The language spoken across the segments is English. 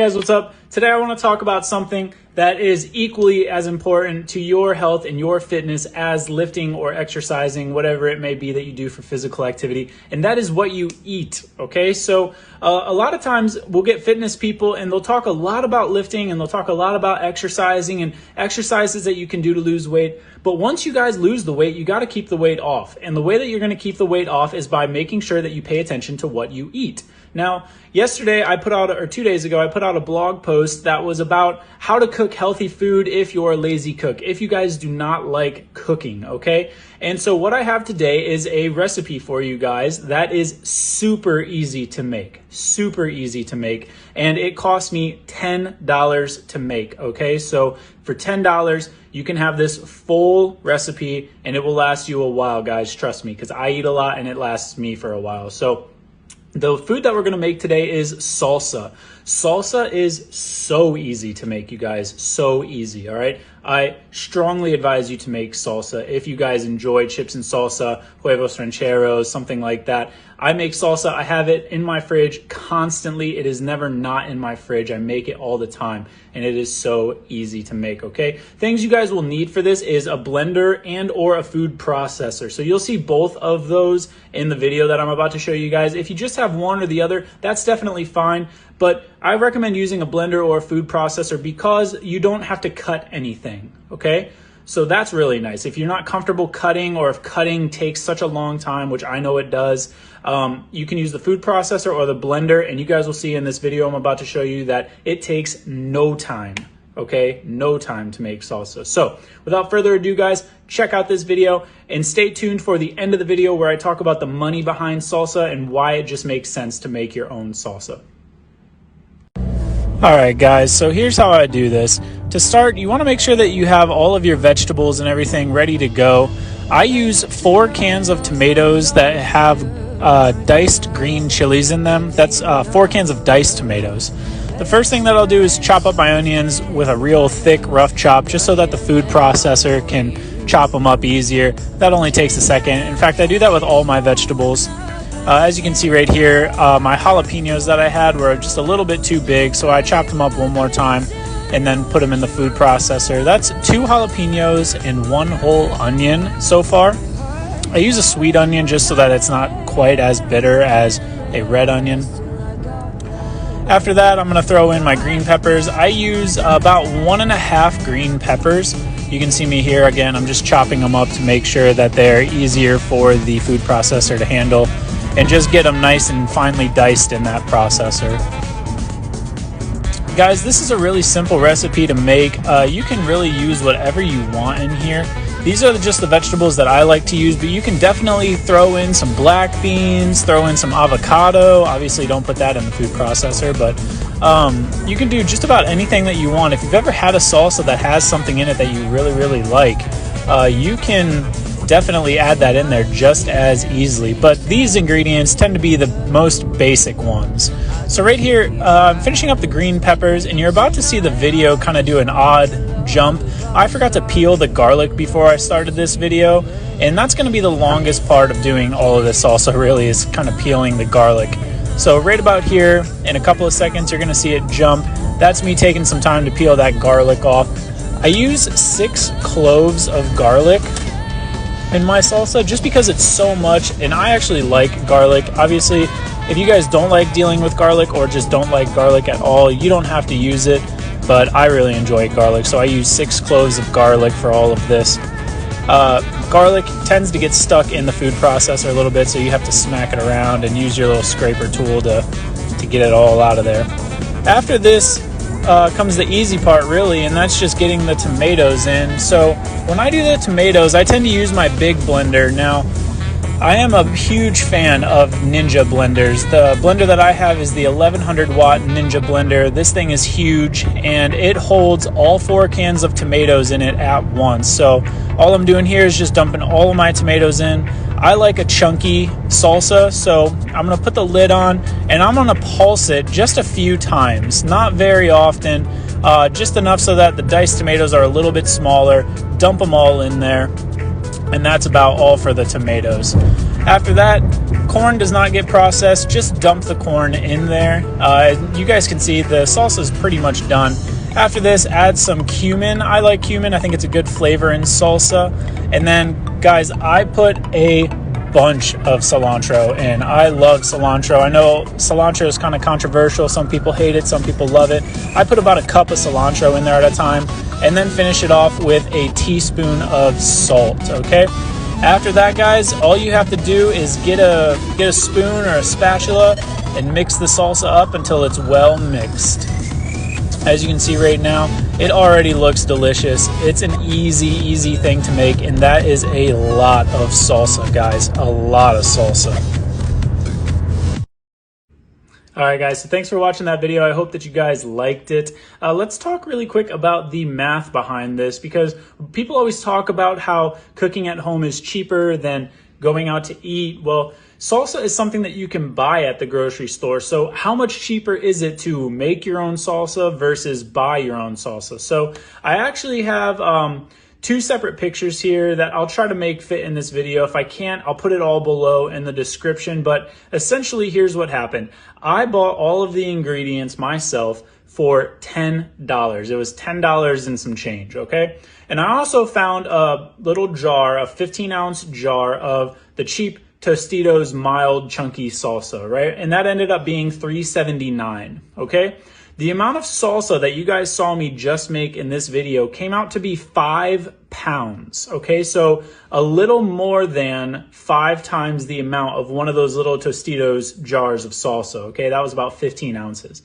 Hey guys, what's up? Today I want to talk about something that is equally as important to your health and your fitness as lifting or exercising, whatever it may be that you do for physical activity, and that is what you eat, okay? So a lot of times we'll get fitness people and they'll talk a lot about lifting and they'll talk a lot about exercising and exercises that you can do to lose weight. But once you guys lose the weight, you got to keep the weight off. And the way that you're going to keep the weight off is by making sure that you pay attention to what you eat. Now, yesterday I put out, or 2 days ago, I put out a blog post that was about how to cook healthy food if you're a lazy cook, if you guys do not like cooking, okay? And so what I have today is a recipe for you guys that is super easy to make, and it cost me $10 to make, okay? So for $10, you can have this full recipe and it will last you a while, guys, trust me, because I eat a lot and it lasts me for a while. So the food that we're going to make today is salsa. Salsa is so easy to make, you guys, so easy, all right? I strongly advise you to make salsa if you guys enjoy chips and salsa, huevos rancheros, something like that. I make salsa. I have it in my fridge constantly. It is never not in my fridge. I make it all the time, and it is so easy to make, okay? Things you guys will need for this is a blender and or a food processor. So you'll see both of those in the video that I'm about to show you guys. If you just have one or the other, that's definitely fine. But I recommend using a blender or a food processor because you don't have to cut anything, okay? So that's really nice. If you're not comfortable cutting, or if cutting takes such a long time, which I know it does, you can use the food processor or the blender, and you guys will see in this video I'm about to show you that it takes no time, okay? No time to make salsa. So without further ado, guys, check out this video and stay tuned for the end of the video where I talk about the money behind salsa and why it just makes sense to make your own salsa. Alright guys, so here's how I do this. To start, you want to make sure that you have all of your vegetables and everything ready to go. I use 4 cans of tomatoes that have diced green chilies in them. That's 4 cans of diced tomatoes. The first thing that I'll do is chop up my onions with a real thick, rough chop, just so that the food processor can chop them up easier. That only takes a second. In fact, I do that with all my vegetables. As you can see right here, my jalapenos that I had were just a little bit too big, so I chopped them up one more time and then put them in the food processor. That's 2 jalapenos and 1 whole onion so far. I use a sweet onion just so that it's not quite as bitter as a red onion. After that, I'm going to throw in my green peppers. I use about 1.5 green peppers. You can see me here again. I'm just chopping them up to make sure that they're easier for the food processor to handle, and just get them nice and finely diced in that processor. Guys, this is a really simple recipe to make. You can really use whatever you want in here. These are just the vegetables that I like to use, but you can definitely throw in some black beans, throw in some avocado. Obviously, don't put that in the food processor, but you can do just about anything that you want. If you've ever had a salsa that has something in it that you really like, you can definitely add that in there just as easily. But these ingredients tend to be the most basic ones. So right here, I'm finishing up the green peppers, and you're about to see the video kind of do an odd jump. I forgot to peel the garlic before I started this video, and that's going to be the longest part of doing all of this salsa, really, is kind of peeling the garlic. So right about here, in a couple of seconds, you're going to see it jump. That's me taking some time to peel that garlic off. I use 6 cloves of garlic in my salsa just because it's so much, and I actually like garlic. Obviously, if you guys don't like dealing with garlic or just don't like garlic at all, you don't have to use it, but I really enjoy garlic, so I use 6 cloves of garlic for all of this. Garlic tends to get stuck in the food processor a little bit, so you have to smack it around and use your little scraper tool to get it all out of there. After this comes the easy part, really, and that's just getting the tomatoes in. So when I do the tomatoes, I tend to use my big blender. Now, I am a huge fan of Ninja blenders. The blender that I have is the 1100 watt Ninja blender. This thing is huge, and it holds all 4 cans of tomatoes in it at once. So all I'm doing here is just dumping all of my tomatoes in. I like a chunky salsa, so I'm going to put the lid on, and I'm going to pulse it just a few times, not very often, just enough so that the diced tomatoes are a little bit smaller. Dump them all in there, and that's about all for the tomatoes. After that, corn does not get processed. Just dump the corn in there. You guys can see the salsa is pretty much done. After this, add some cumin. I like cumin. I think it's a good flavor in salsa. And then, guys, I put a bunch of cilantro in. I love cilantro. I know cilantro is kind of controversial. Some people hate it, some people love it. I put about a cup of cilantro in there at a time, and then finish it off with a teaspoon of salt, okay? After that, guys, all you have to do is get a spoon or a spatula and mix the salsa up until it's well mixed. As you can see right now, it already looks delicious. It's an easy thing to make, and that is a lot of salsa, guys. A lot of salsa. All right, guys, so thanks for watching that video. I hope that you guys liked it. Let's talk really quick about the math behind this, because people always talk about how cooking at home is cheaper than going out to eat. Well, salsa is something that you can buy at the grocery store. So how much cheaper is it to make your own salsa versus buy your own salsa? So I actually have two separate pictures here that I'll try to make fit in this video. If I can't, I'll put it all below in the description. But essentially, here's what happened. I bought all of the ingredients myself for $10. It was $10 and some change, okay? And I also found a little jar, a 15-ounce jar of the cheap Tostitos mild chunky salsa, right? And that ended up being $3.79, okay? The amount of salsa that you guys saw me just make in this video came out to be 5 pounds, okay? So a little more than 5 times the amount of one of those little Tostitos jars of salsa, okay? That was about 15 ounces.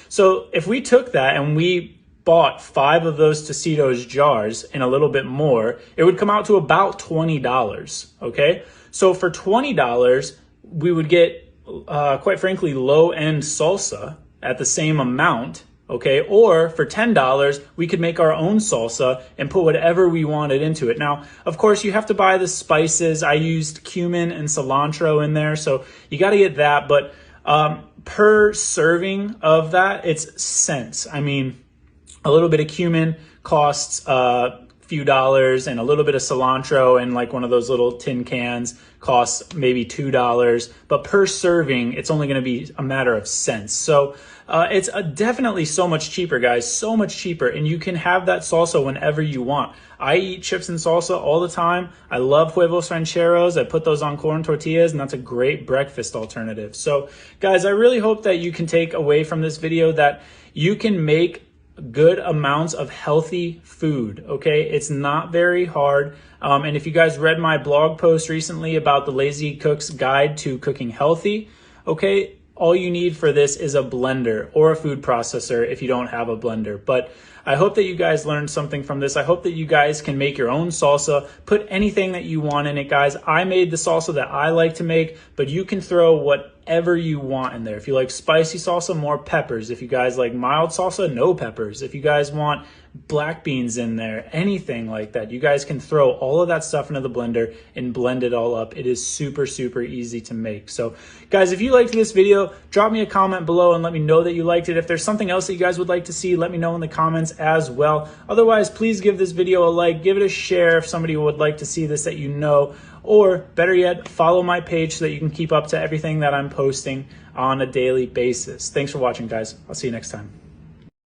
So if we took that and we bought 5 of those Tostitos jars and a little bit more, it would come out to about $20, okay? So for $20, we would get, quite frankly, low-end salsa at the same amount, okay? Or for $10, we could make our own salsa and put whatever we wanted into it. Now, of course, you have to buy the spices. I used cumin and cilantro in there, so you got to get that. But per serving of that, it's cents. I mean, a little bit of cumin costs few dollars, and a little bit of cilantro and like one of those little tin cans costs maybe $2, but per serving it's only going to be a matter of cents. So it's definitely so much cheaper, guys, so much cheaper, and you can have that salsa whenever you want. I eat chips and salsa all the time. I love huevos rancheros. I put those on corn tortillas, and that's a great breakfast alternative. So guys, I really hope that you can take away from this video that you can make good amounts of healthy food, okay? It's not very hard. And if you guys read my blog post recently about the Lazy Cook's Guide to Cooking Healthy, okay, all you need for this is a blender or a food processor if you don't have a blender. But I hope that you guys learned something from this. I hope that you guys can make your own salsa. Put anything that you want in it, guys. I made the salsa that I like to make, but you can throw whatever you want in there. If you like spicy salsa, more peppers. If you guys like mild salsa, no peppers. If you guys want black beans in there, anything like that, you guys can throw all of that stuff into the blender and blend it all up. It is super easy to make. So guys, if you liked this video, drop me a comment below and let me know that you liked it. If there's something else that you guys would like to see, let me know in the comments as well. Otherwise, please give this video a like, give it a share if somebody would like to see this that you know, or better yet, follow my page so that you can keep up to everything that I'm posting on a daily basis. Thanks for watching, guys. I'll see you next time.